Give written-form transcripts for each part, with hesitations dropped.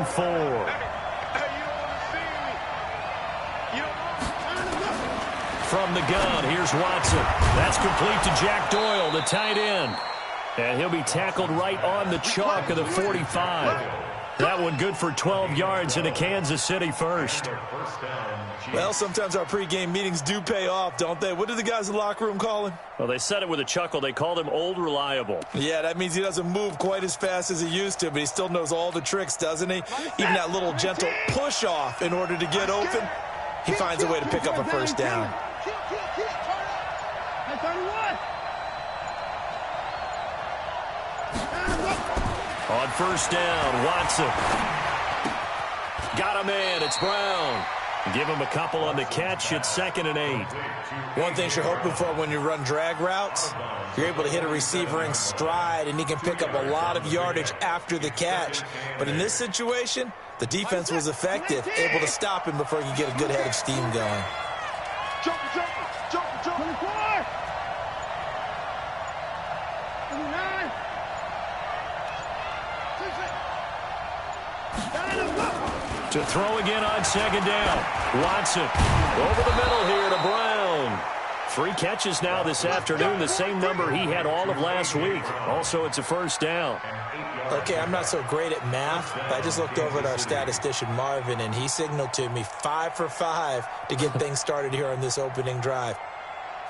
4. From the gun, here's Watson. That's complete to Jack Doyle, the tight end. And he'll be tackled right on the chalk of the 45. That one good for 12 yards into Kansas City first. Well, sometimes our pregame meetings do pay off, don't they? What did the guys in the locker room call him? Well, they said it with a chuckle. They called him Old Reliable. Yeah, that means he doesn't move quite as fast as he used to, but he still knows all the tricks, doesn't he? Even that little gentle push-off in order to get open, he finds a way to pick up a first down. On first down, Watson. Got him in. It's Brown. Give him a couple on the catch. It's 2nd and 8. One thing you're hoping for when you run drag routes, you're able to hit a receiver in stride, and he can pick up a lot of yardage after the catch. But in this situation, the defense was effective, able to stop him before he could get a good head of steam going. Jump. 24. 29. To throw again on 2nd down. Watson over the middle here to Brown. 3 catches now this afternoon, the same number he had all of last week. Also, it's a first down. Okay, I'm not so great at math, but I just looked over at our statistician, Marvin, and he signaled to me 5 for 5 to get things started here on this opening drive.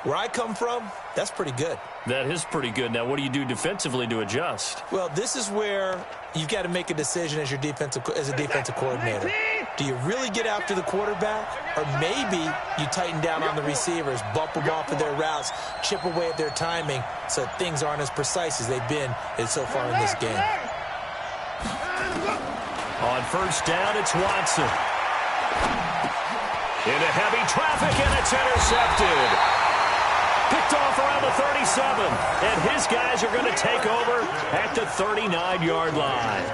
Where I come from, that's pretty good. That is pretty good. Now, what do you do defensively to adjust? Well, this is where you've got to make a decision as a defensive coordinator. Do you really get after the quarterback? Or maybe you tighten down on the receivers, bump them off of their routes, chip away at their timing so things aren't as precise as they've been so far in this game. On first down, it's Watson. Into heavy traffic, and it's intercepted. Picked off around the 37, and his guys are going to take over at the 39-yard line.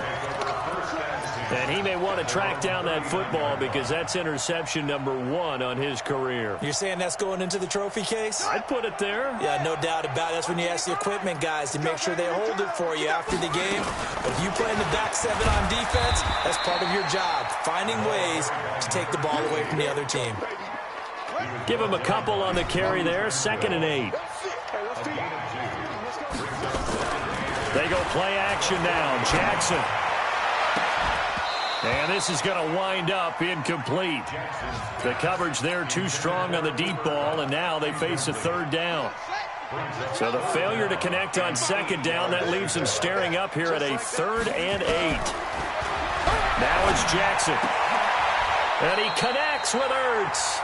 And he may want to track down that football because that's interception number 1 on his career. You're saying that's going into the trophy case? I'd put it there. Yeah, no doubt about it. That's when you ask the equipment guys to make sure they hold it for you after the game. But if you play in the back 7 on defense, that's part of your job, finding ways to take the ball away from the other team. Give him a couple on the carry there, 2nd and 8. They go play action now. Jackson. And this is going to wind up incomplete. The coverage there too strong on the deep ball, and now they face a 3rd down. So the failure to connect on 2nd down, that leaves them staring up here at a 3rd and 8. Now it's Jackson. And he connects with Ertz.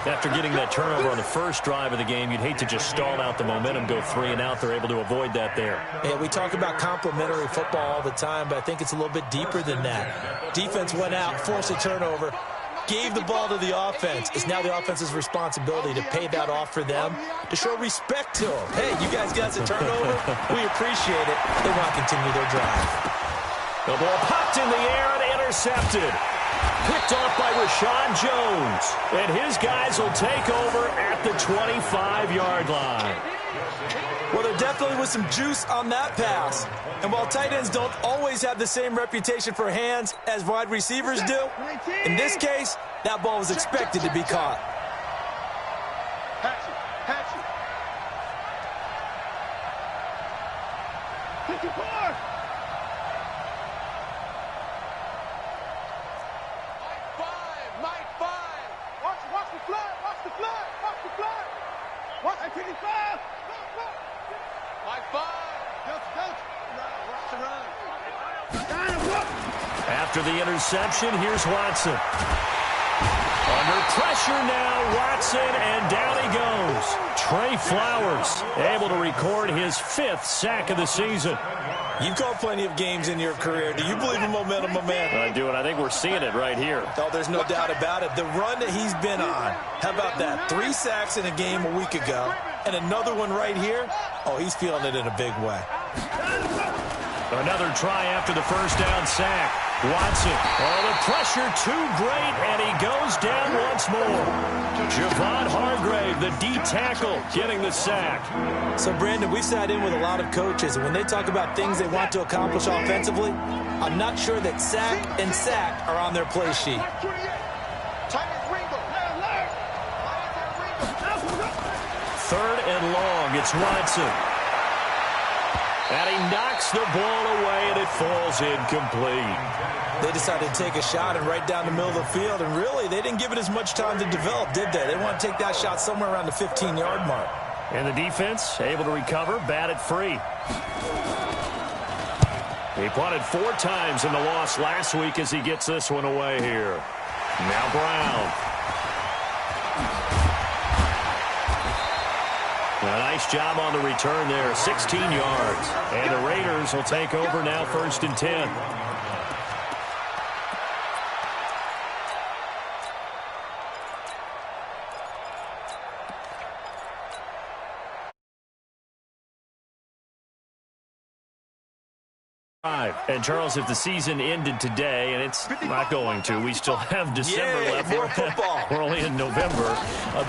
After getting that turnover on the first drive of the game, you'd hate to just stall out the momentum, go 3 and out. They're able to avoid that there. Yeah, we talk about complementary football all the time, but I think it's a little bit deeper than that. Defense went out, forced a turnover, gave the ball to the offense. It's now the offense's responsibility to pay that off for them, to show respect to them. Hey, you guys got a turnover? We appreciate it. They want to continue their drive. The ball popped in the air and intercepted. Picked off by Rashawn Jones. And his guys will take over at the 25-yard line. Well, there definitely was some juice on that pass. And while tight ends don't always have the same reputation for hands as wide receivers do, in this case, that ball was expected to be caught. After the interception, here's Watson. Under pressure now, Watson, and down he goes. Trey Flowers able to record his 5th sack of the season. You've called plenty of games in your career. Do you believe in momentum, my man? I do, and I think we're seeing it right here. Oh, there's no doubt about it. The run that he's been on, how about that? 3 sacks in a game a week ago, and another one right here. Oh, he's feeling it in a big way. Another try after the first down sack. Watson. Oh, the pressure too great, and he goes down once more. Javon Hargrave, the D tackle, getting the sack. So, Brandon, we've sat in with a lot of coaches, and when they talk about things they want to accomplish offensively, I'm not sure that sack and sack are on their play sheet. Third and long. It's Watson. And he knocks the ball away, and it falls incomplete. They decided to take a shot and right down the middle of the field, and really, they didn't give it as much time to develop, did they? They want to take that shot somewhere around the 15-yard mark. And the defense able to recover, bat it free. He punted 4 times in the loss last week as he gets this one away here. Now Brown. A nice job on the return there, 16 yards. And the Raiders will take over now, 1st and 10. And, Charles, if the season ended today, and it's not going to, we still have December left. More football. We're only in November.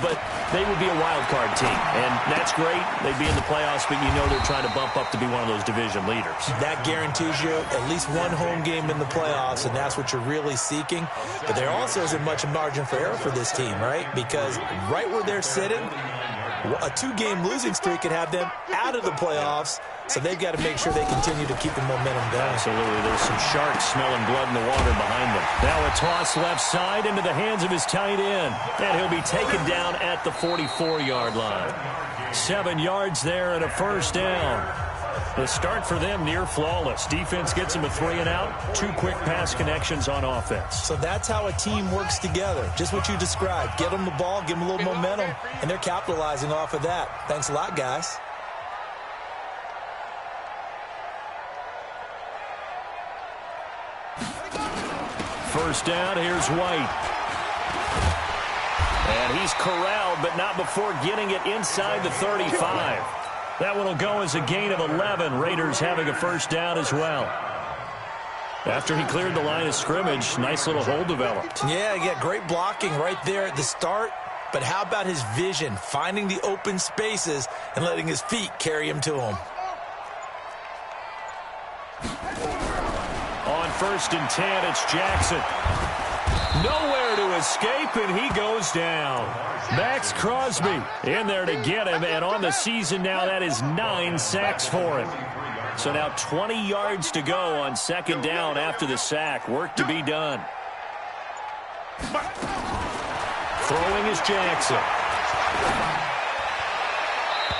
But they would be a wild card team. And that's great. They'd be in the playoffs, but you know they're trying to bump up to be one of those division leaders. That guarantees you at least one home game in the playoffs, and that's what you're really seeking. But there also isn't much margin for error for this team, right? Because right where they're sitting, a 2-game losing streak could have them out of the playoffs. So they've got to make sure they continue to keep the momentum going. Absolutely. There's some sharks smelling blood in the water behind them. Now a toss left side into the hands of his tight end. And he'll be taken down at the 44-yard line. 7 yards there and a 1st down. The start for them near flawless. Defense gets them a 3-and-out. 2 quick pass connections on offense. So that's how a team works together. Just what you described. Get them the ball, give them a little momentum, and they're capitalizing off of that. Thanks a lot, guys. First down, here's White. And he's corralled, but not before getting it inside the 35. That one will go as a gain of 11. Raiders having a 1st down as well. After he cleared the line of scrimmage, nice little hole developed. Yeah, great blocking right there at the start. But how about his vision, finding the open spaces and letting his feet carry him to him? On 1st and 10, it's Jackson. Nowhere to escape, and he goes down. Max Crosby in there to get him, and on the season now, that is 9 sacks for him. So now 20 yards to go on 2nd down after the sack. Work to be done. Throwing is Jackson.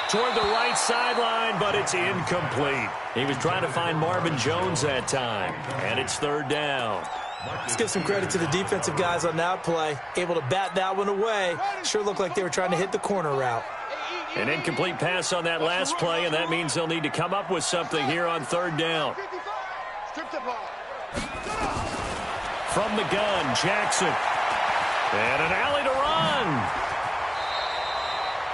Toward the right sideline, but it's incomplete. He was trying to find Marvin Jones that time, and it's 3rd down. Let's give some credit to the defensive guys on that play. Able to bat that one away. Sure looked like they were trying to hit the corner route. An incomplete pass on that last play, and that means they'll need to come up with something here on 3rd down. From the gun, Jackson. And an alley to run.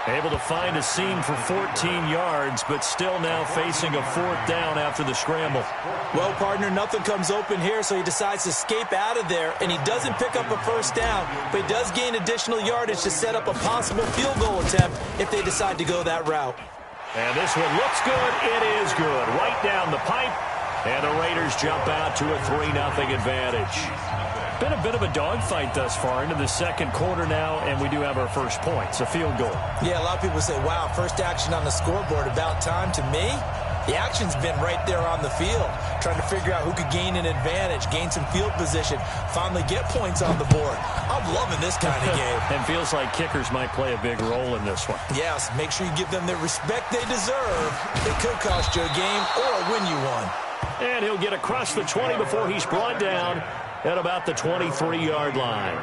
Able to find a seam for 14 yards, but still now facing a 4th down after the scramble. Well, partner, nothing comes open here, so he decides to escape out of there, and he doesn't pick up a 1st down, but he does gain additional yardage to set up a possible field goal attempt if they decide to go that route. And this one looks good. It is good. Right down the pipe, and the Raiders jump out to a 3-0 advantage. Been a bit of a dogfight thus far into the 2nd quarter now, and we do have our first points, a field goal. Yeah, a lot of people say, wow, first action on the scoreboard, about time. To me, the action's been right there on the field, trying to figure out who could gain an advantage, gain some field position, finally get points on the board. I'm loving this kind of game. And feels like kickers might play a big role in this one. Yes, make sure you give them the respect they deserve. It could cost you a game or win you one. And he'll get across the 20 before he's brought down at about the 23-yard line.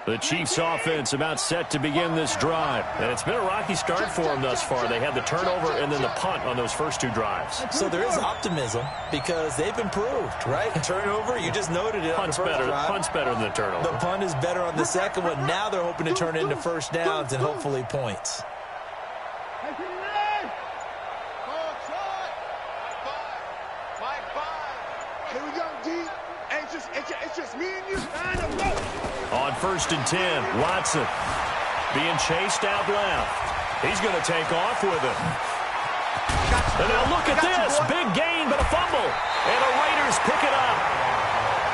The Chiefs offense about set to begin this drive. And it's been a rocky start for them thus far. They had the turnover and then the punt on those first 2 drives. So there is optimism because they've improved, right? Turnover, you just noted it on the first drive. Punt's better than the turnover. The punt is better on the second one. Now they're hoping to turn it into first downs and hopefully points. Here we go, D. It's just me and you. On 1st and 10, Watson being chased out left. He's going to take off with it. And now look at this. Big gain, but a fumble. And the Raiders pick it up.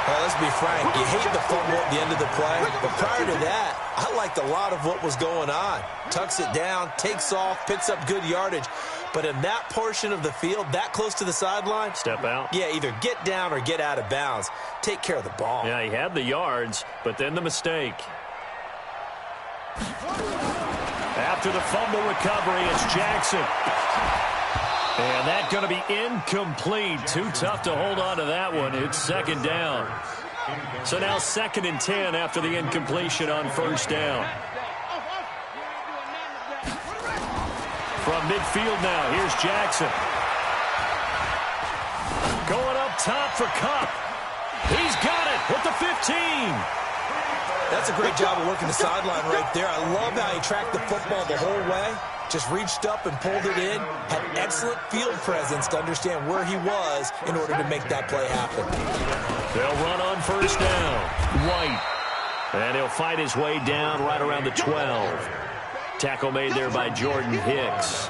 Well, let's be frank. You hate the fumble at the end of the play. But prior to that, I liked a lot of what was going on. Tucks it down, takes off, picks up good yardage. But in that portion of the field, that close to the sideline, step out. Yeah, either get down or get out of bounds. Take care of the ball. Yeah, he had the yards, but then the mistake. After the fumble recovery, it's Jackson. And that's going to be incomplete. Too tough to hold on to that one. It's 2nd down. So now 2nd and 10 after the incompletion on 1st down. From midfield now, here's Jackson. Going up top for Kupp. He's got it with the 15. That's a great job of working the sideline right there. I love how he tracked the football the whole way. Just reached up and pulled it in. Had excellent field presence to understand where he was in order to make that play happen. They'll run on 1st down. White. And he'll fight his way down right around the 12. Tackle made there by Jordan Hicks.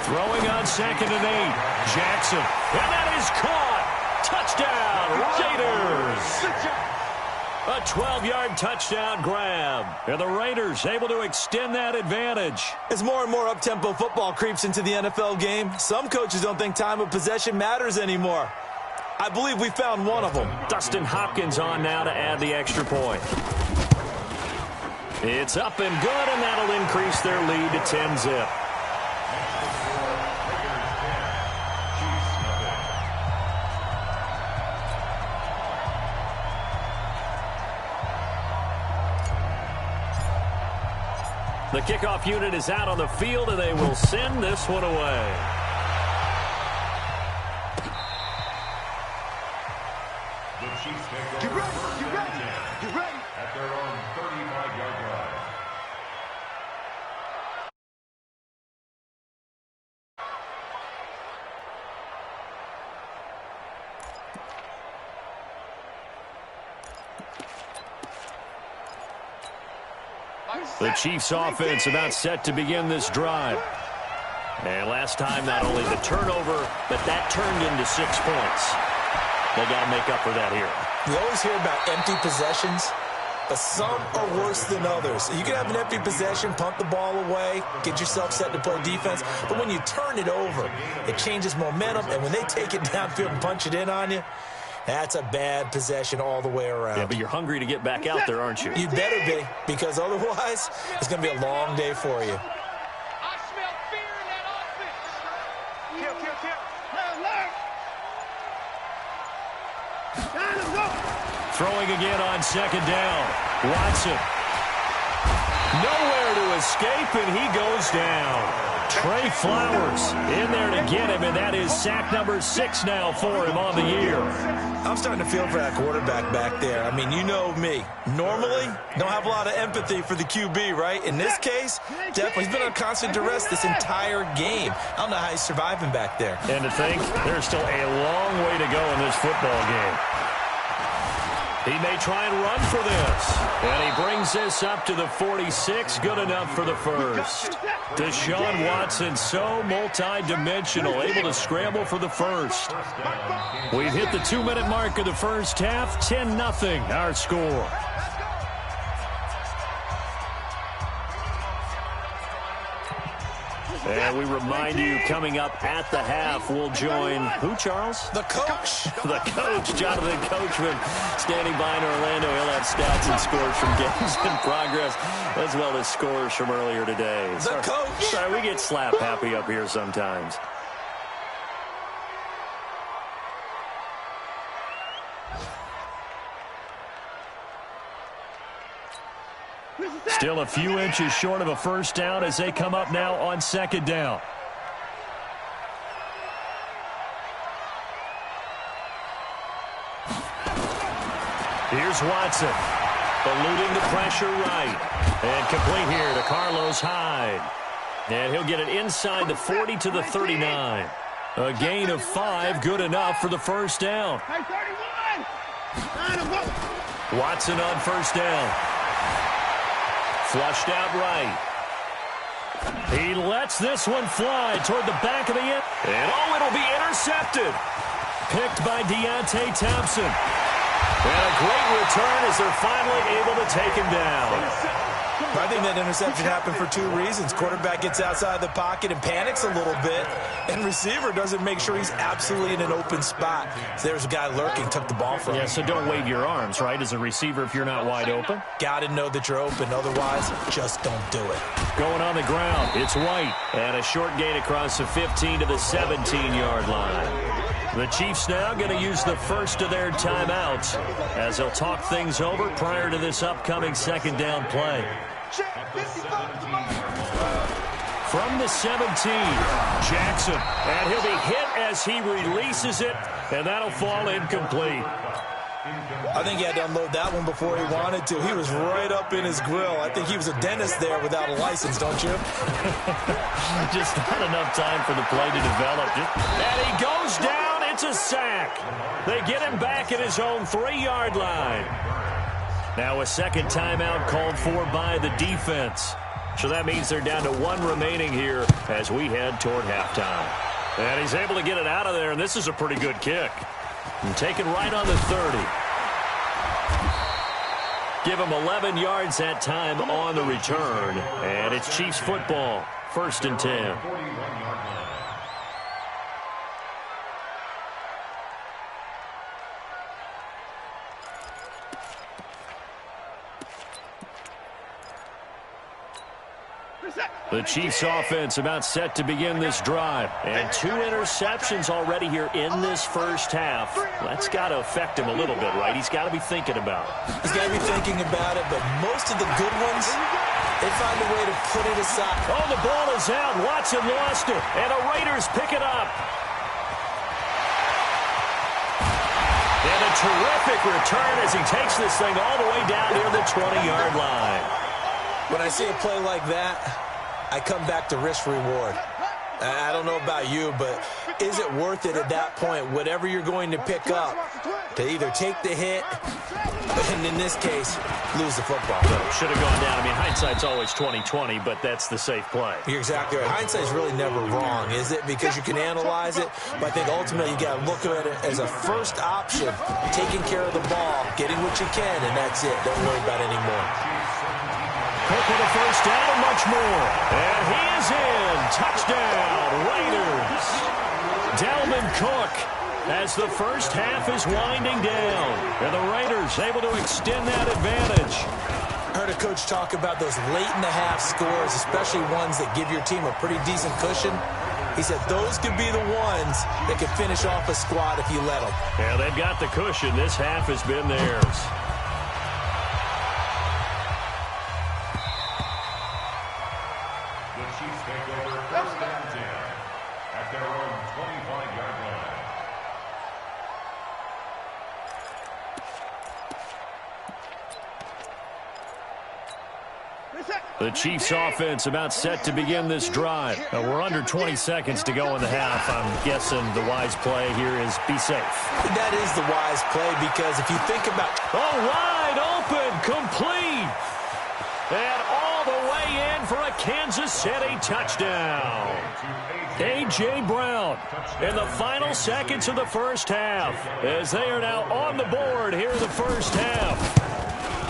Throwing on 2nd and 8. Jackson. And that is caught. Touchdown, Raiders. A 12-yard touchdown grab. And the Raiders able to extend that advantage. As more and more up-tempo football creeps into the NFL game, some coaches don't think time of possession matters anymore. I believe we found one of them. Dustin Hopkins on now to add the extra point. It's up and good, and that'll increase their lead to 10-zip. The kickoff unit is out on the field, and they will send this one away. Get ready. At their own 35-yard line. The Chiefs offense about set to begin this drive. And last time, not only the turnover, but that turned into 6 points. They got to make up for that here. We always hear about empty possessions, but some are worse than others. You can have an empty possession, punt the ball away, get yourself set to play defense, but when you turn it over, it changes momentum, and when they take it downfield and punch it in on you, that's a bad possession all the way around. Yeah, but you're hungry to get back out there, aren't you? You better be, because otherwise, it's going to be a long day for you. I smell fear in that offense. Kill. Throwing again on 2nd down. Watson. Nowhere to escape, and he goes down. Trey Flowers in there to get him, and that is sack number 6 now for him on the year. I'm starting to feel for that quarterback back there. I mean, you know me. Normally, don't have a lot of empathy for the QB, right? In this case, definitely. He's been on constant duress this entire game. I don't know how he's surviving back there. And to think, there's still a long way to go in this football game. He may try and run for this. And he brings this up to the 46. Good enough for the first. Deshaun Watson, so multi-dimensional, able to scramble for the first. We've hit the 2-minute mark of the first half. 10-0, our score. And we remind you, coming up at the half, we'll join who, Charles? The coach. The coach, Jonathan Coachman, standing by in Orlando. He'll have stats and scores from games in progress, as well as scores from earlier today. The coach. Sorry, we get slap happy up here sometimes. Still a few inches short of a first down as they come up now on second down. Here's Watson. Eluding the pressure right. And complete here to Carlos Hyde. And he'll get it inside the 40 to the 39. A gain of 5, good enough for the first down. Watson on first down. Flushed out right. He lets this one fly toward the back of the end. And oh, it'll be intercepted. Picked by Deontay Thompson. And a great return as they're finally able to take him down. I think that interception happened for 2 reasons. Quarterback gets outside the pocket and panics a little bit, and receiver doesn't make sure he's absolutely in an open spot. So there's a guy lurking, took the ball from him. Yeah, so don't wave your arms, right, as a receiver if you're not wide open. Got to know that you're open. Otherwise, just don't do it. Going on the ground, it's White. And a short gain across the 15 to the 17-yard line. The Chiefs now going to use the first of their timeouts as they'll talk things over prior to this upcoming second down play. From the 17, Jackson. And he'll be hit as he releases it, and that'll fall incomplete. I think he had to unload that one before he wanted to. He was right up in his grill. I think he was a dentist there without a license, don't you? Just not enough time for the play to develop. And he goes down. It's a sack. They get him back at his own 3-yard line. Now a second timeout called for by the defense. So that means they're down to 1 remaining here as we head toward halftime. And he's able to get it out of there, and this is a pretty good kick. And taken right on the 30. Give him 11 yards that time on the return. And it's Chiefs football, 1st and 10. The Chiefs offense about set to begin this drive. And 2 interceptions already here in this first half. That's got to affect him a little bit, right? He's got to be thinking about it. He's got to be thinking about it, but most of the good ones, they find a way to put it aside. Oh, the ball is out. Watson lost it. And the Raiders pick it up. And a terrific return as he takes this thing all the way down near the 20-yard line. When I see a play like that, I come back to risk-reward. I don't know about you, but is it worth it at that point, whatever you're going to pick up, to either take the hit, and in this case, lose the football? Should have gone down. I mean, hindsight's always 20/20, but that's the safe play. You're exactly right. Hindsight's really never wrong, is it? Because you can analyze it, but I think ultimately you got to look at it as a first option, taking care of the ball, getting what you can, and that's it. Don't worry about it anymore. Cook with a first down and much more. And he is in. Touchdown, Raiders. Dalvin Cook as the first half is winding down. And the Raiders able to extend that advantage. I heard a coach talk about those late-in-the-half scores, especially ones that give your team a pretty decent cushion. He said those could be the ones that could finish off a squad if you let them. Yeah, they've got the cushion. This half has been theirs. The Chiefs offense about set to begin this drive. We're under 20 seconds to go in the half. I'm guessing the wise play here is be safe. That is the wise play because if you think about... Oh, wide open, complete. And all the way in for a Kansas City touchdown. A.J. Brown in the final seconds of the first half as they are now on the board here in the first half.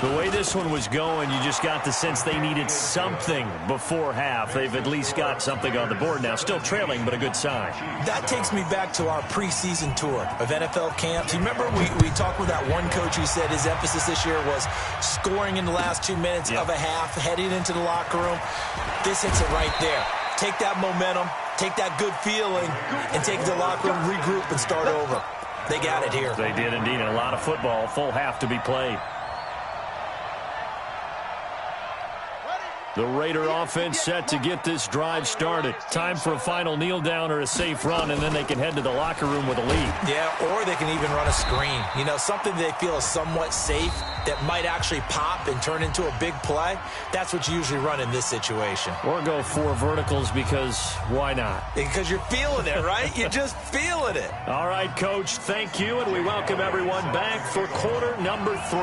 The way this one was going, you just got the sense they needed something before half. They've at least got something on the board now. Still trailing, but a good sign. That takes me back to our preseason tour of NFL camps. You remember we talked with that one coach who said his emphasis this year was scoring in the last 2 minutes of a half, heading into the locker room. This hits it right there. Take that momentum, take that good feeling, and take it to the locker room, regroup, and start over. They got it here. They did indeed. A lot of football, full half to be played. The Raider offense set to get this drive started. Time for a final kneel down or a safe run, and then they can head to the locker room with a lead. Yeah, or they can even run a screen. You know, something they feel is somewhat safe that might actually pop and turn into a big play. That's what you usually run in this situation. Or go 4 verticals because why not? Because you're feeling it, right? You're just feeling it. All right, Coach, thank you, and we welcome everyone back for quarter number 3.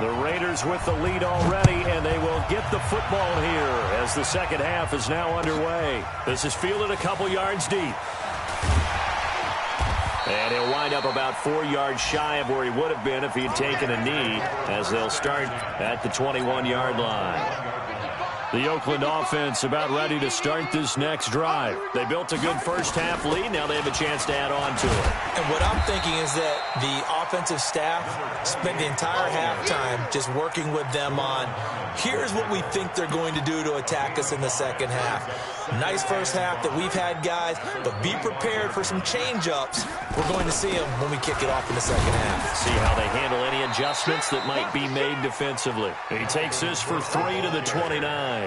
The Raiders with the lead already, and they will get the football here as the second half is now underway. This is fielded a couple yards deep. And he'll wind up about 4 yards shy of where he would have been if he had taken a knee, as they'll start at the 21-yard line. The Oakland offense about ready to start this next drive. They built a good first-half lead. Now they have a chance to add on to it. And what I'm thinking is that the offensive staff spent the entire halftime just working with them on, here's what we think they're going to do to attack us in the second half. Nice first half that we've had, guys, but be prepared for some change-ups. We're going to see them when we kick it off in the second half. See how they handle any adjustments that might be made defensively. He takes this for 3 to the 29.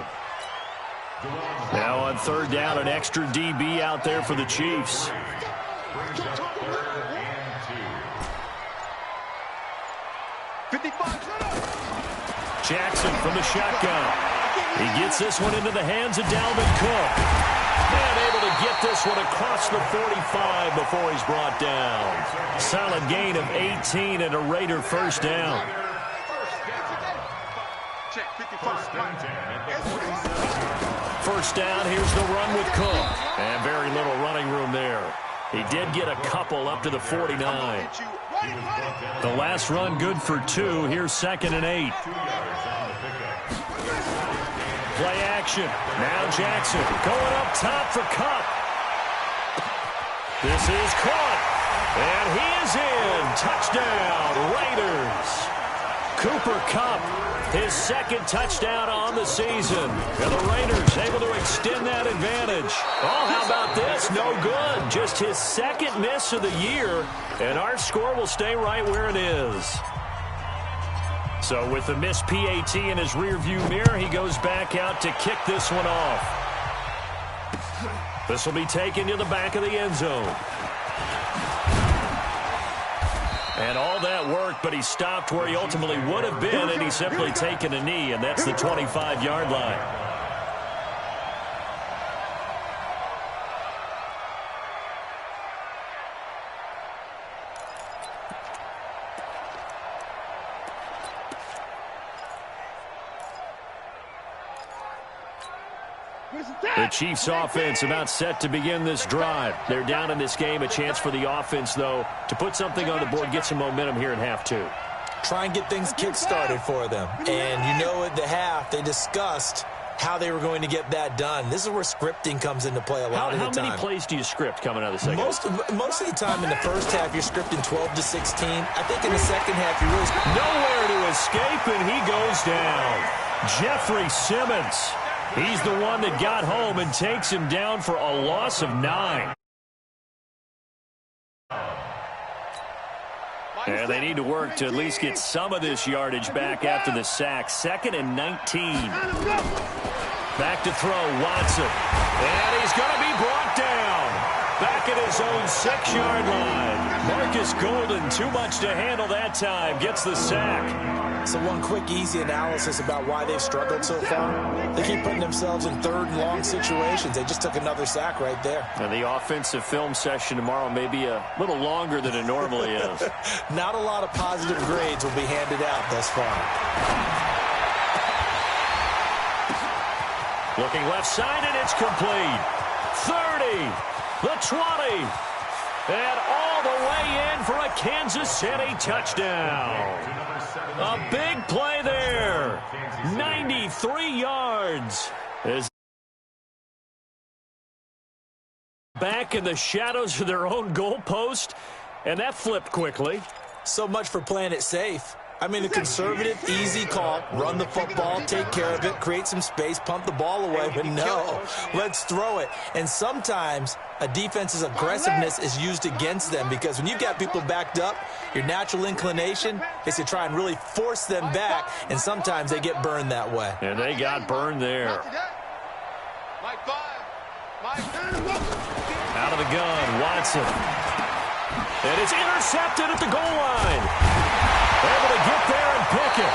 Now on third down, an extra DB out there for the Chiefs. Jackson from the shotgun. He gets this one into the hands of Dalvin Cook. And able to get this one across the 45 before he's brought down. Solid gain of 18 and a Raider first down. First down, here's the run with Cook. And very little running room there. He did get a couple up to the 49. The last run good for 2. Here's 2nd and 8. Play action. Now Jackson going up top for Kupp. This is caught. And he is in. Touchdown, Raiders. Cooper Kupp, his 2nd touchdown on the season. And the Raiders able to extend that advantage. Oh, how about this? No good. Just his 2nd miss of the year. And our score will stay right where it is. So with the missed PAT in his rearview mirror, he goes back out to kick this one off. This will be taken to the back of the end zone. And all that worked, but he stopped where he ultimately would have been, and he's simply taken a knee, and that's the 25-yard line. The Chiefs offense about set to begin this drive. They're down in this game. A chance for the offense, though, to put something on the board, get some momentum here in half 2. Try and get things kick-started for them. And you know at the half, they discussed how they were going to get that done. This is where scripting comes into play a lot of the time. How many plays do you script coming out of the second? Most of the time in the first half, you're scripting 12 to 16. I think in the second half, you really... Nowhere to escape, and he goes down. Jeffrey Simmons. He's the one that got home and takes him down for a loss of 9. And they need to work to at least get some of this yardage back after the sack. 2nd and 19. Back to throw, Watson. And he's going to be brought down. Back at his own 6-yard line. Marcus Golden, too much to handle that time. Gets the sack. So one quick, easy analysis about why they've struggled so far. They keep putting themselves in 3rd and long situations. They just took another sack right there. And the offensive film session tomorrow may be a little longer than it normally is. Not a lot of positive grades will be handed out thus far. Looking left side, and it's complete. 30, the 20, and all the way in for a Kansas City touchdown. A big play there. 93 yards. Back in the shadows of their own goalpost, and that flipped quickly. So much for playing it safe. I mean, a conservative, easy call, run the football, take care of it, create some space, pump the ball away, but no, let's throw it. And sometimes a defense's aggressiveness is used against them because when you've got people backed up, your natural inclination is to try and really force them back, and sometimes they get burned that way. And they got burned there. Out of the gun, Watson. And it's intercepted at the goal line. Able to get there and pick it.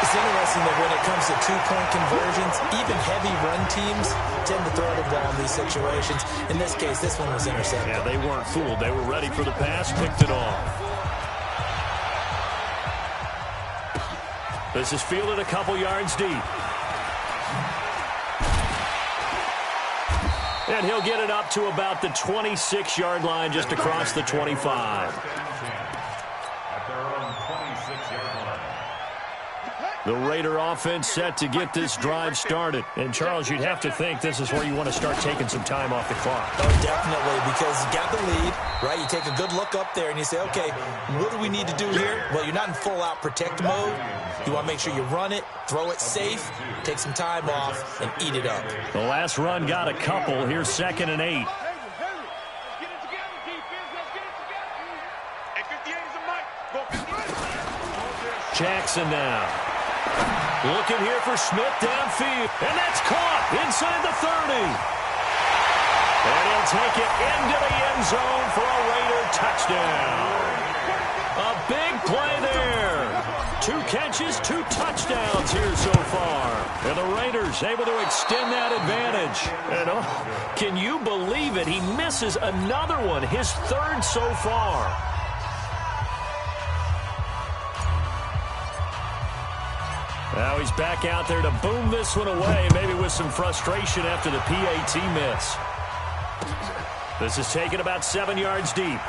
It's interesting that when it comes to two-point conversions, even heavy run teams tend to throw the ball in these situations. In this case, this one was intercepted. Yeah, they weren't fooled. They were ready for the pass, picked it off. This is fielded a couple yards deep. And he'll get it up to about the 26-yard line, just across the 25. The Raider offense set to get this drive started. And, Charles, you'd have to think this is where you want to start taking some time off the clock. Oh, definitely, because you got the lead, right? You take a good look up there and you say, okay, what do we need to do here? Well, you're not in full-out protect mode. You want to make sure you run it, throw it safe, take some time off, and eat it up. The last run got a couple. Here's 2nd and 8. Jackson now. Looking here for Smith downfield. And that's caught inside the 30. And he'll take it into the end zone for a Raider touchdown. A big play there. 2 catches, 2 touchdowns here so far. And the Raiders able to extend that advantage. And oh, can you believe it? He misses another one, his 3rd so far. Now he's back out there to boom this one away, maybe with some frustration after the PAT miss. This is taken about 7 yards deep.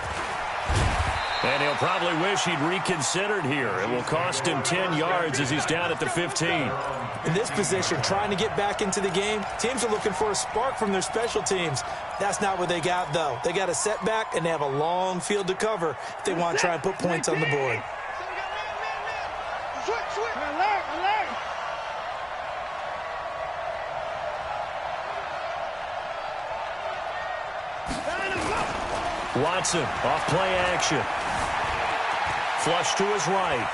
And he'll probably wish he'd reconsidered here. It will cost him 10 yards as he's down at the 15. In this position, trying to get back into the game, teams are looking for a spark from their special teams. That's not what they got, though. They got a setback, and they have a long field to cover if they want to try and put points on the board. Watson off play action. Flush to his right.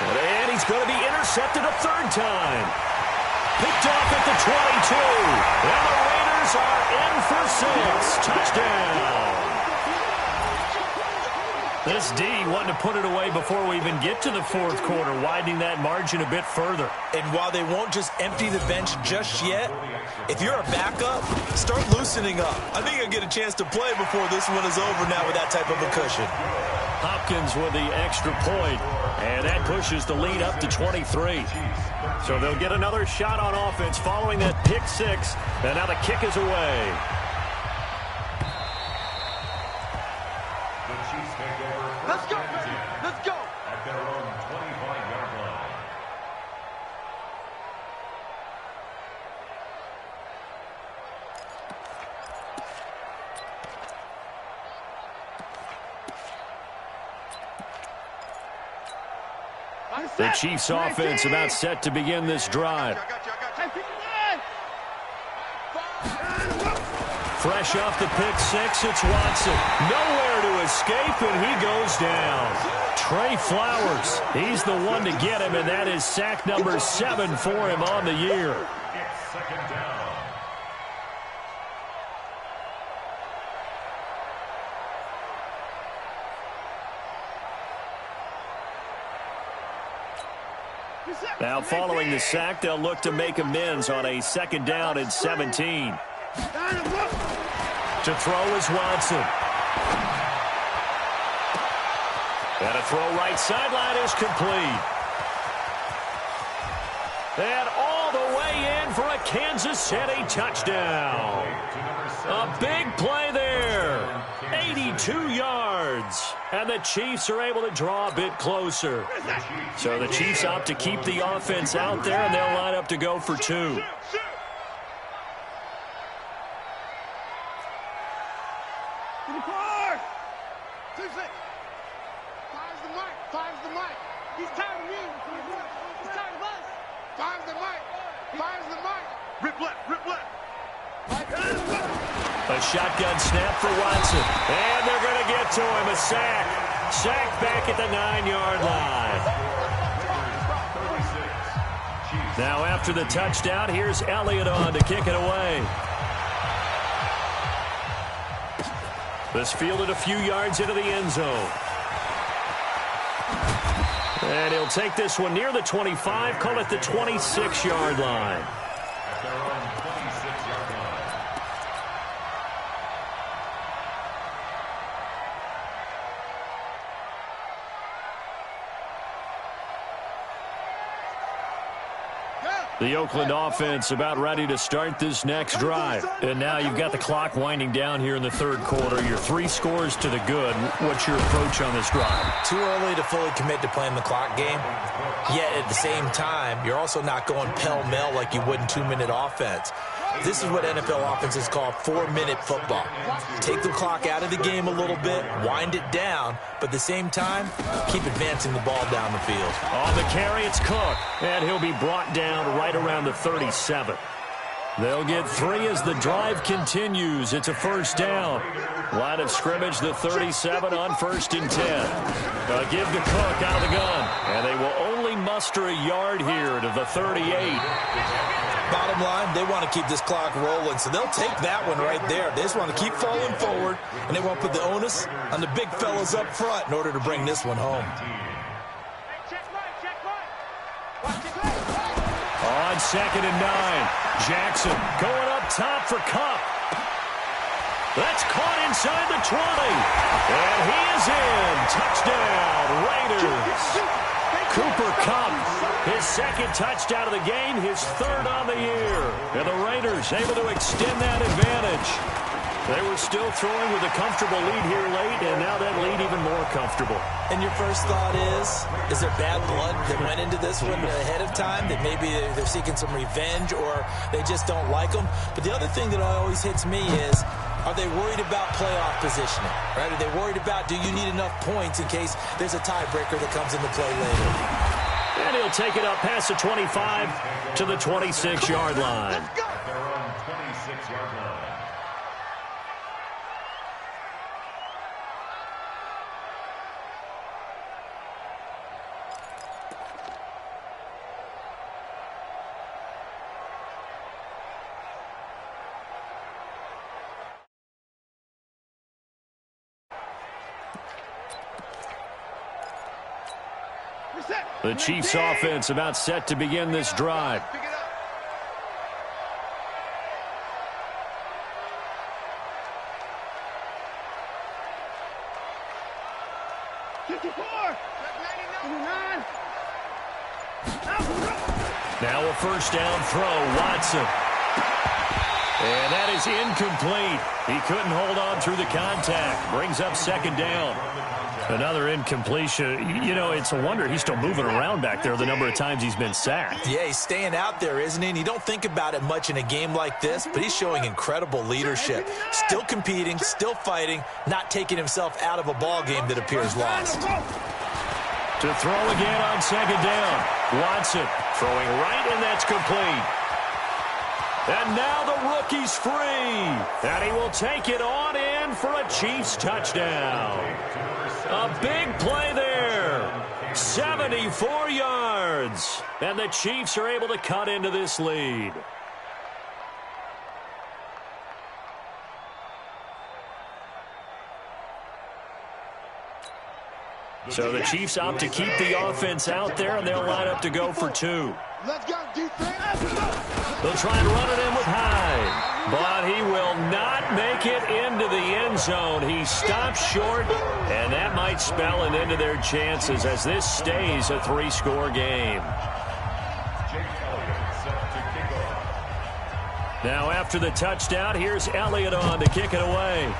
And he's going to be intercepted a 3rd time. Picked off at the 22. And the Raiders are in for 6. Touchdown. This D wanting to put it away before we even get to the 4th quarter, widening that margin a bit further. And while they won't just empty the bench just yet, if you're a backup, start loosening up. I think you'll get a chance to play before this one is over now with that type of a cushion. Hopkins with the extra point, and that pushes the lead up to 23. So they'll get another shot on offense following that pick 6, and now the kick is away. Let's go, baby. Let's go. At their own 25-yard line. The Chiefs offense about set to begin this drive. Fresh off the pick 6, it's Watson. Nowhere to escape, and he goes down. Trey Flowers, he's the one to get him, and that is sack number 7 for him on the year. It's 2nd down. Now following the sack, they'll look to make amends on a 2nd down and 17. To throw is Watson. And a throw right sideline is complete. And all the way in for a Kansas City touchdown. A big play there. 82 yards. And the Chiefs are able to draw a bit closer. So the Chiefs opt to keep the offense out there, and they'll line up to go for 2. Five's the mic. Five's the mic. He's tired of me. He's tired of us. Five's the mic. Five's the mic. Rip left. Rip left. A shotgun snap for Watson. And they're going to get to him. A sack. Sack back at the 9-yard line. Now after the touchdown, here's Elliott on to kick it away. This fielded a few yards into the end zone. And he'll take this one near the 25, call it the 26-yard line. The Oakland offense about ready to start this next drive. And now you've got the clock winding down here in the third quarter. You're 3 scores to the good. What's your approach on this drive? Too early to fully commit to playing the clock game. Yet at the same time, you're also not going pell-mell like you would in 2-minute offense. This is what NFL offenses call 4-minute football. Take the clock out of the game a little bit, wind it down, but at the same time, keep advancing the ball down the field. On the carry, it's Cook, and he'll be brought down right around the 37. They'll get 3 as the drive continues. It's a first down. Line of scrimmage, the 37 on 1st and 10. Give to Cook out of the gun, and they will only muster a yard here to the 38. Bottom line, they want to keep this clock rolling, so they'll take that one right there. They just want to keep falling forward, and they won't put the onus on the big fellas up front in order to bring this one home. On 2nd and 9, Jackson going up top for Cup. That's caught inside the 20. And he is in. Touchdown, Raiders. Cooper Kupp, his 2nd touchdown of the game, his 3rd on the year. And the Raiders able to extend that advantage. They were still throwing with a comfortable lead here late, and now that lead even more comfortable. And your first thought is there bad blood that went into this one ahead of time, that maybe they're seeking some revenge or they just don't like them? But the other thing that always hits me is, are they worried about playoff positioning? Right? Are they worried about, do you need enough points in case there's a tiebreaker that comes into play later? And he'll take it up past the 25 to the 26-yard line. The Chiefs offense about set to begin this drive. Now a first down throw, Watson. And that is incomplete. He couldn't hold on through the contact. Brings up 2nd down. Another incompletion. You know, it's a wonder he's still moving around back there the number of times he's been sacked. Yeah, he's staying out there, isn't he? And you don't think about it much in a game like this, but he's showing incredible leadership. Still competing, still fighting, not taking himself out of a ball game that appears lost. To throw again on 2nd down. Watson throwing right, and that's complete. And now the rookie's free. And he will take it on in for a Chiefs touchdown. A big play there. 74 yards. And the Chiefs are able to cut into this lead. So the Chiefs opt to keep the offense out there, and they'll line up to go for 2. Let's go, defense. They'll try and run it in with Hyde, but he will not make it into the end zone. He stops short, and that might spell an end to their chances as this stays a 3-score game. Now after the touchdown, here's Elliott on to kick it away.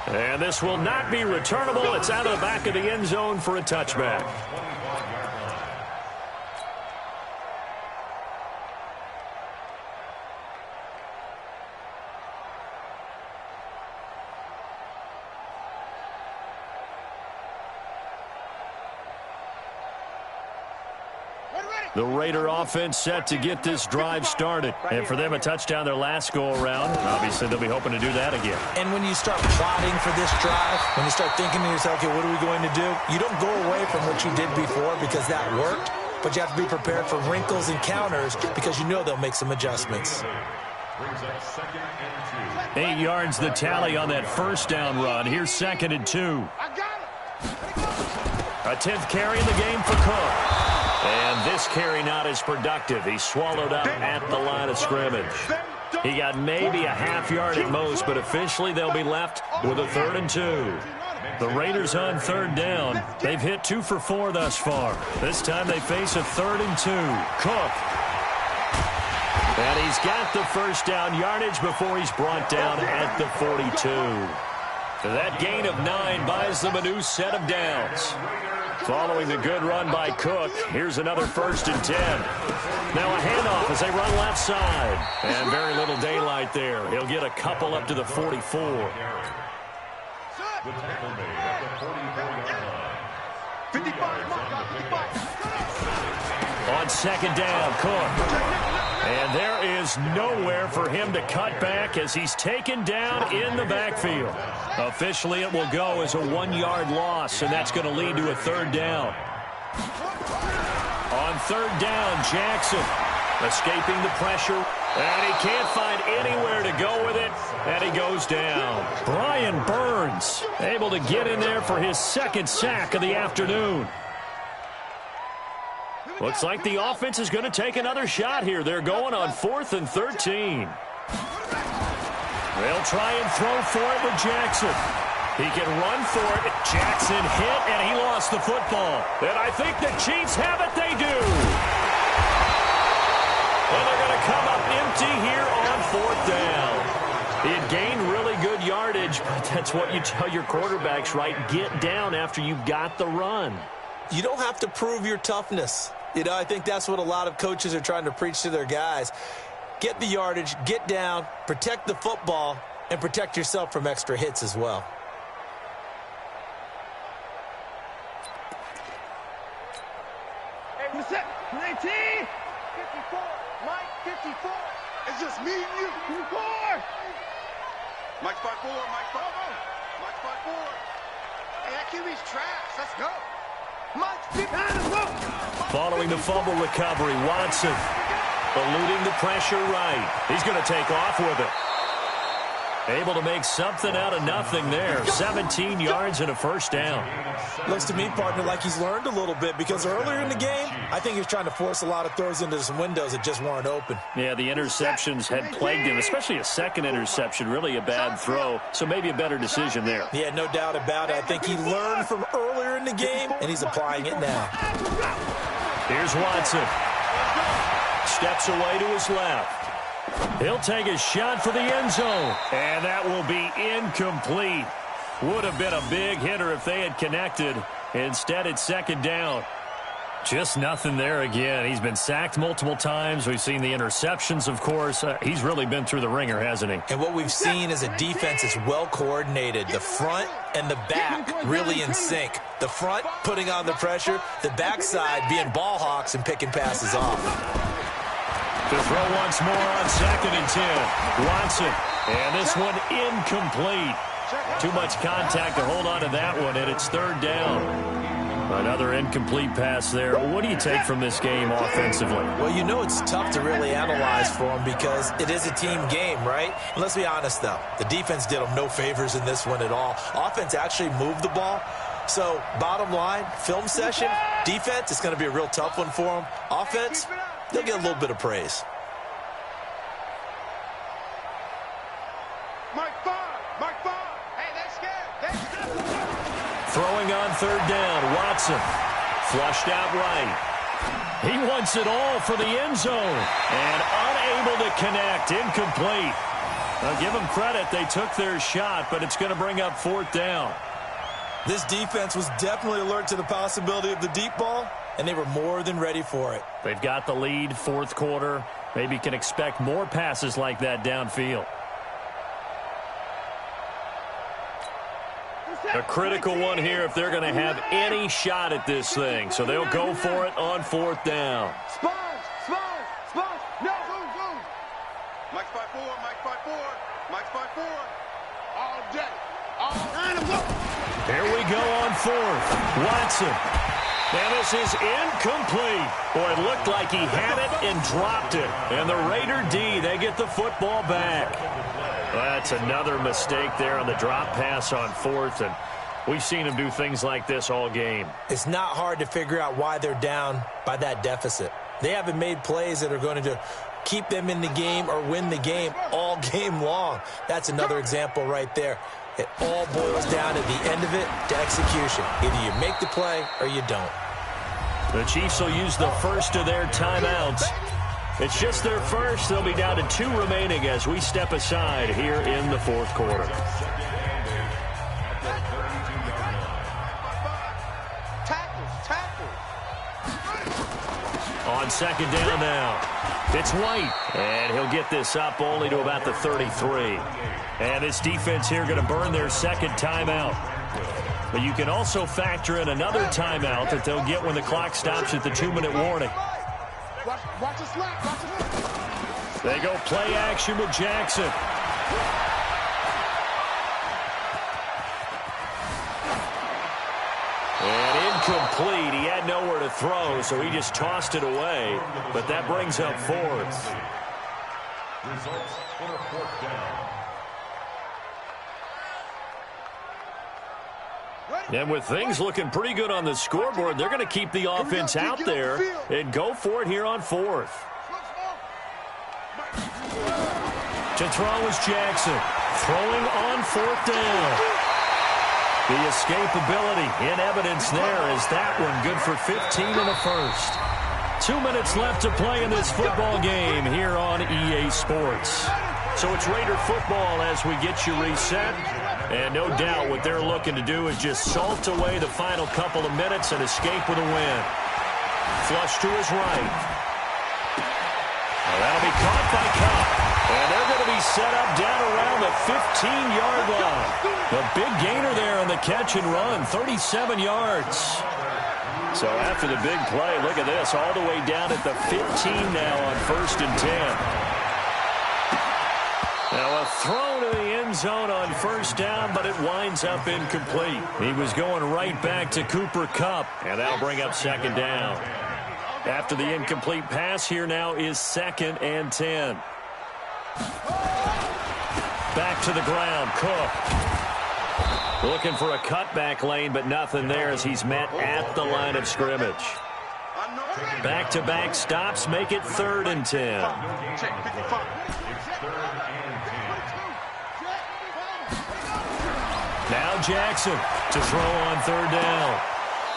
And this will not be returnable. It's out of the back of the end zone for a touchback. The Raider offense set to get this drive started. And for them, a touchdown their last go-around. Obviously, they'll be hoping to do that again. And when you start plotting for this drive, when you start thinking to yourself, okay, what are we going to do? You don't go away from what you did before because that worked, but you have to be prepared for wrinkles and counters because you know they'll make some adjustments. 8 yards the tally on that first down run. Here's 2nd and 2. A 10th carry in the game for Cook. And this carry not as productive. He swallowed up at the line of scrimmage. He got maybe a half yard at most, but officially they'll be left with a 3rd and 2. The Raiders on 3rd down. They've hit 2 for 4 thus far. This time they face a 3rd and 2. Cook. And he's got the first down yardage before he's brought down at the 42. That gain of 9 buys them a new set of downs. Following the good run by Cook, here's another 1st and 10. Now a handoff as they run left side. And very little daylight there. He'll get a couple up to the 44. On 2nd down, Cook. And there is nowhere for him to cut back as he's taken down in the backfield. Officially, it will go as a 1-yard loss, and that's going to lead to a 3rd down. On 3rd down, Jackson escaping the pressure, and he can't find anywhere to go with it, and he goes down. Brian Burns able to get in there for his 2nd sack of the afternoon. Looks like the offense is going to take another shot here. They're going on 4th and 13. They'll try and throw for it with Jackson. He can run for it. Jackson hit, and he lost the football. And I think the Chiefs have it. They do. And they're going to come up empty here on 4th down. He had gained really good yardage, but that's what you tell your quarterbacks, right? Get down after you got the run. You don't have to prove your toughness. You know, I think that's what a lot of coaches are trying to preach to their guys. Get the yardage, get down, protect the football, and protect yourself from extra hits as well. Hey, what's up? 19! 54. Mike, 54. It's just me and you. 54. Mike 54. Mike 54. Mike 54. Hey, that QB's trash. Let's go. Following the fumble recovery, Watson eluding the pressure right. He's going to take off with it. Able to make something out of nothing there. 17 yards and a 1st down. Looks to me, partner, like he's learned a little bit because earlier in the game, I think he was trying to force a lot of throws into some windows that just weren't open. Yeah, the interceptions had plagued him, especially a 2nd interception, really a bad throw, so maybe a better decision there. Yeah, no doubt about it. I think he learned from earlier in the game, and he's applying it now. Here's Watson. Steps away to his left. He'll take a shot for the end zone, and that will be incomplete. Would have been a big hitter if they had connected. Instead, it's 2nd down. Just nothing there again. He's been sacked multiple times. We've seen the interceptions, of course. He's really been through the ringer, hasn't he? And what we've seen is a defense that's well coordinated. The front and the back really in sync. The front putting on the pressure, the backside being ball hawks and picking passes off. To throw once more on 2nd and 10. Watson. And this one incomplete. Too much contact to hold on to that one, and it's 3rd down. Another incomplete pass there. What do you take from this game offensively? Well, you know it's tough to really analyze for them because it is a team game, right? And let's be honest, though. The defense did them no favors in this one at all. Offense actually moved the ball. So, bottom line, film session, defense, it's going to be a real tough one for them. Offense, they'll get a little bit of praise. Throwing on 3rd down, Watson. Flushed out right. He wants it all for the end zone. And unable to connect, incomplete. I'll give them credit, they took their shot, but it's going to bring up 4th down. This defense was definitely alert to the possibility of the deep ball, and they were more than ready for it. They've got the lead, 4th quarter. Maybe can expect more passes like that downfield. A critical one here if they're going to have any shot at this thing. So they'll go for it on 4th down. Sponge. No. Go. Mike's 5-4. Mike's 5-4. All day. Here we go on 4th. Watson. And this is incomplete. Boy, it looked like he had it and dropped it. And the Raider D, they get the football back. That's another mistake there on the drop pass on 4th. And we've seen him do things like this all game. It's not hard to figure out why they're down by that deficit. They haven't made plays that are going to keep them in the game or win the game all game long. That's another example right there. It all boils down at the end of it to execution. Either you make the play or you don't. The Chiefs will use the first of their timeouts. It's just their first. They'll be down to 2 remaining as we step aside here in the 4th quarter. On 2nd down now. It's White. And he'll get this up only to about the 33. And this defense here going to burn their 2nd timeout. But you can also factor in another timeout that they'll get when the clock stops at the 2-minute warning. Watch the slap. They go play action with Jackson. And incomplete. He had nowhere to throw, so he just tossed it away. But that brings up 4th. Results for a 4th down. And with things looking pretty good on the scoreboard, they're going to keep the offense out there and go for it here on 4th. To throw is Jackson. Throwing on 4th down. The escapability in evidence there is that one good for 15 in the first. 2 minutes left to play in this football game here on EA Sports. So it's Raider football as we get you reset. And no doubt what they're looking to do is just salt away the final couple of minutes and escape with a win. Flush to his right. Well, that'll be caught by Cup. And they're going to be set up down around the 15-yard line. The big gainer there on the catch and run, 37 yards. So after the big play, look at this, all the way down at the 15 now on 1st and 10. Now a throw to the end zone on 1st down, but it winds up incomplete. He was going right back to Cooper Kupp, and that'll bring up 2nd down. After the incomplete pass, here now is 2nd and 10. Back to the ground, Cook. Looking for a cutback lane, but nothing there as he's met at the line of scrimmage. Back-to-back stops make it 3rd and 10. Now Jackson to throw on 3rd down.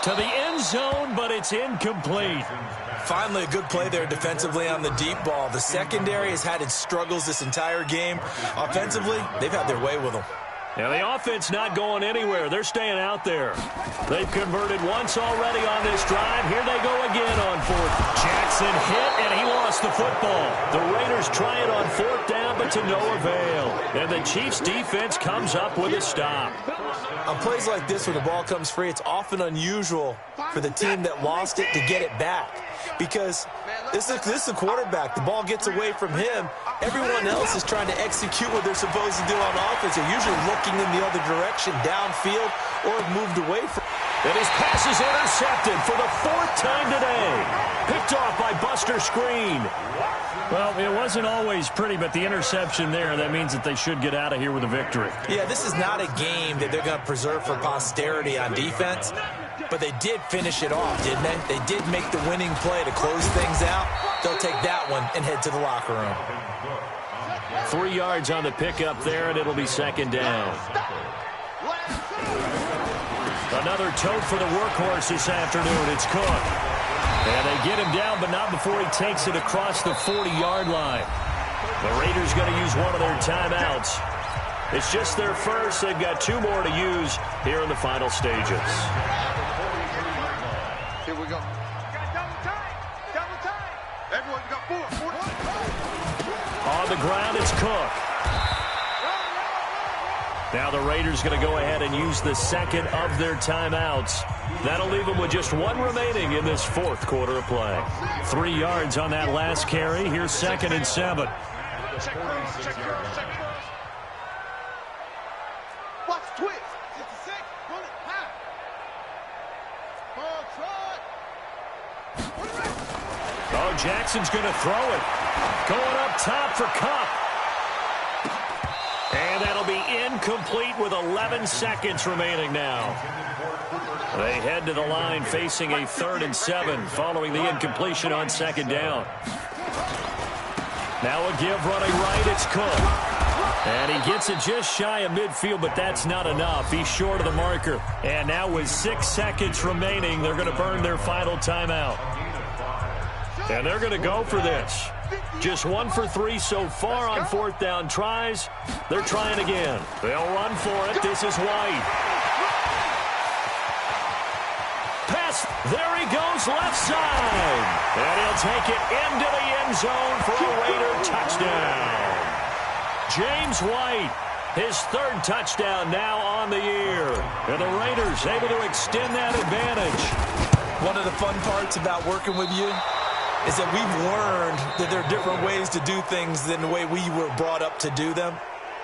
To the end zone, but it's incomplete. Finally, a good play there defensively on the deep ball. The secondary has had its struggles this entire game. Offensively, they've had their way with them. Now, the offense not going anywhere. They're staying out there. They've converted once already on this drive. Here they go again on 4th. Jackson hit, and he lost the football. The Raiders try it on 4th down, but to no avail. And the Chiefs' defense comes up with a stop. On plays like this, when the ball comes free, it's often unusual for the team that lost it to get it back. Because this is a quarterback. The ball gets away from him. Everyone else is trying to execute what they're supposed to do on offense. They're usually looking in the other direction, downfield, or have moved away from. And his pass is intercepted for the 4th time today. Picked off by Buster Skrine. Well, it wasn't always pretty, but the interception there, that means that they should get out of here with a victory. Yeah, this is not a game that they're going to preserve for posterity on defense, but they did finish it off, didn't they? They did make the winning play to close things out. They'll take that one and head to the locker room. 3 yards on the pickup there, and it'll be 2nd down. Another tote for the workhorse this afternoon. It's Cook. And they get him down, but not before he takes it across the 40-yard line. The Raiders going to use one of their timeouts. It's just their first. They've got 2 more to use here in the final stages. Here we go. Double time. Everyone, you got 4. On the ground, it's Cook. Now the Raiders going to go ahead and use the second of their timeouts. That'll leave them with just one remaining in this fourth quarter of play. 3 yards on that last carry. Here's 2nd and 7. Check first, check first, check first. Watch twitch. 66, run it high. Oh, Jackson's going to throw it. Going up top for Cup. And that'll be incomplete with 11 seconds remaining now. They head to the line facing a 3rd and 7 following the incompletion on 2nd down. Now a give running right, it's Cook. And he gets it just shy of midfield, but that's not enough. He's short of the marker. And now with 6 seconds remaining, they're going to burn their final timeout. And they're going to go for this. Just 1 for 3 so far on 4th down tries. They're trying again. They'll run for it. This is White. Pass. There he goes, left side. And he'll take it into the end zone for a Raider touchdown. James White, his 3rd touchdown now on the year. And the Raiders able to extend that advantage. One of the fun parts about working with you is that we've learned that there are different ways to do things than the way we were brought up to do them.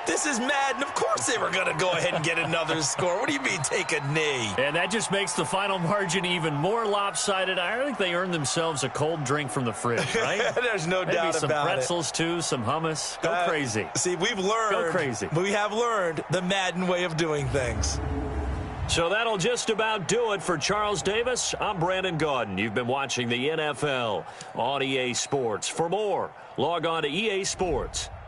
This is Madden. Of course they were going to go ahead and get another score. What do you mean take a knee? And that just makes the final margin even more lopsided. I think they earned themselves a cold drink from the fridge, right? There's no Maybe doubt some about pretzels, too, some hummus. Go crazy. See, we've learned. Go crazy. We have learned the Madden way of doing things. So that'll just about do it for Charles Davis. I'm Brandon Gaudin. You've been watching the NFL on EA Sports. For more, log on to easports.com.